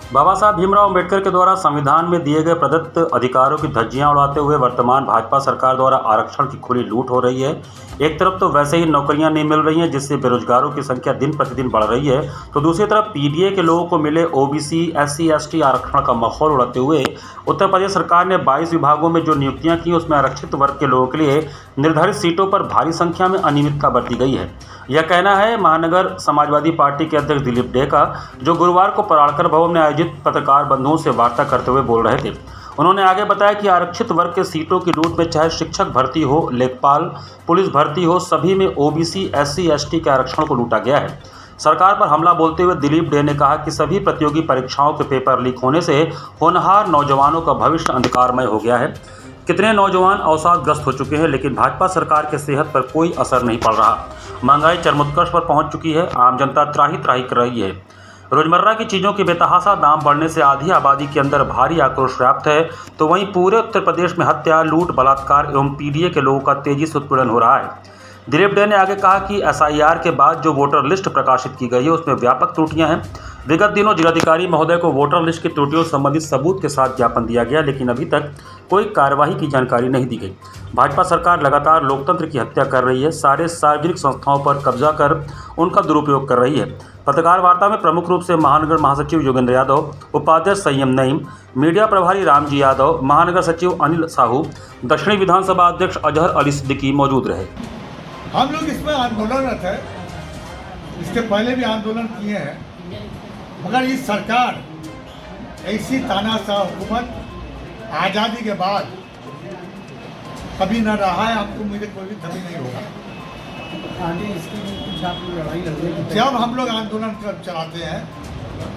बाबा साहब भीमराव अम्बेडकर के द्वारा संविधान में दिए गए प्रदत्त अधिकारों की धज्जियां उड़ाते हुए वर्तमान भाजपा सरकार द्वारा आरक्षण की खुली लूट हो रही है। एक तरफ तो वैसे ही नौकरियां नहीं मिल रही हैं, जिससे बेरोजगारों की संख्या दिन प्रतिदिन बढ़ रही है, तो दूसरी तरफ पीडीए के लोगों को मिले ओबीसी एससी एसटी आरक्षण का मखौल उड़ाते हुए उत्तर प्रदेश सरकार ने 22 विभागों में जो नियुक्तियां की, उसमें आरक्षित वर्ग के लोगों के लिए निर्धारित सीटों पर भारी संख्या में अनियमितता बरती गई है। यह कहना है महानगर समाजवादी पार्टी के अध्यक्ष दिलीप डे का, जो गुरुवार को पराड़कर भवन में आयोजित पत्रकार बंधुओं से वार्ता करते हुए बोल रहे थे। उन्होंने आगे बताया कि आरक्षित वर्ग के सीटों की लूट में चाहे शिक्षक भर्ती हो, लेखपाल, पुलिस भर्ती हो, सभी में ओबीसी एससी एसटी के आरक्षण को लूटा गया है। सरकार पर हमला बोलते हुए दिलीप डे ने कहा कि सभी प्रतियोगी परीक्षाओं के पेपर लीक होने से होनहार नौजवानों का भविष्य अंधकारमय हो गया है। कितने नौजवान अवसादग्रस्त हो चुके हैं, लेकिन भाजपा सरकार के सेहत पर कोई असर नहीं पड़ रहा। महंगाई चरमोत्कर्ष पर पहुंच चुकी है, आम जनता त्राही त्राही कर रही है। रोजमर्रा की चीज़ों के बेतहाशा दाम बढ़ने से आधी आबादी के अंदर भारी आक्रोश व्याप्त है, तो वहीं पूरे उत्तर प्रदेश में हत्या, लूट, बलात्कार एवं पीडीए के लोगों का तेजी से उत्पीड़न हो रहा है। दिलीप डे ने आगे कहा कि एसआईआर के बाद जो वोटर लिस्ट प्रकाशित की गई है, उसमें व्यापक त्रुटियां हैं। विगत दिनों जिलाधिकारी महोदय को वोटर लिस्ट की त्रुटियों संबंधित सबूत के साथ ज्ञापन दिया गया, लेकिन अभी तक कोई कार्यवाही की जानकारी नहीं दी गई। भाजपा सरकार लगातार लोकतंत्र की हत्या कर रही है, सारे सार्वजनिक संस्थाओं पर कब्जा कर उनका दुरुपयोग कर रही है। पत्रकार वार्ता में प्रमुख रूप से महानगर महासचिव योगेंद्र यादव, उपाध्यक्ष संयम नईम, मीडिया प्रभारी रामजी यादव, महानगर सचिव अनिल साहू, दक्षिणी विधानसभा अध्यक्ष अजहर अली सिद्दीकी मौजूद रहे। हम लोग इसमें आंदोलनरत है, इसके पहले भी आंदोलन किए हैं, मगर इस सरकार ऐसी तानाशाह हुकूमत आज़ादी के बाद कभी न रहा है, आपको मुझे कोई भी कभी नहीं होगा। जब हम लोग आंदोलन चलाते हैं,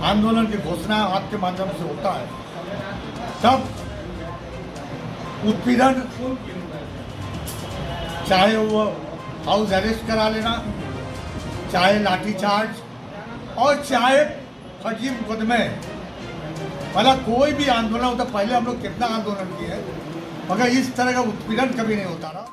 आंदोलन की घोषणा आपके माध्यम से होता है, तब उत्पीड़न, चाहे वो हाउस अरेस्ट करा लेना, चाहे लाठीचार्ज और चाहे फर्जी मुकदमे, मतलब कोई भी आंदोलन होता। पहले हम लोग कितना आंदोलन किए, मगर इस तरह का उत्पीड़न कभी नहीं होता रहा।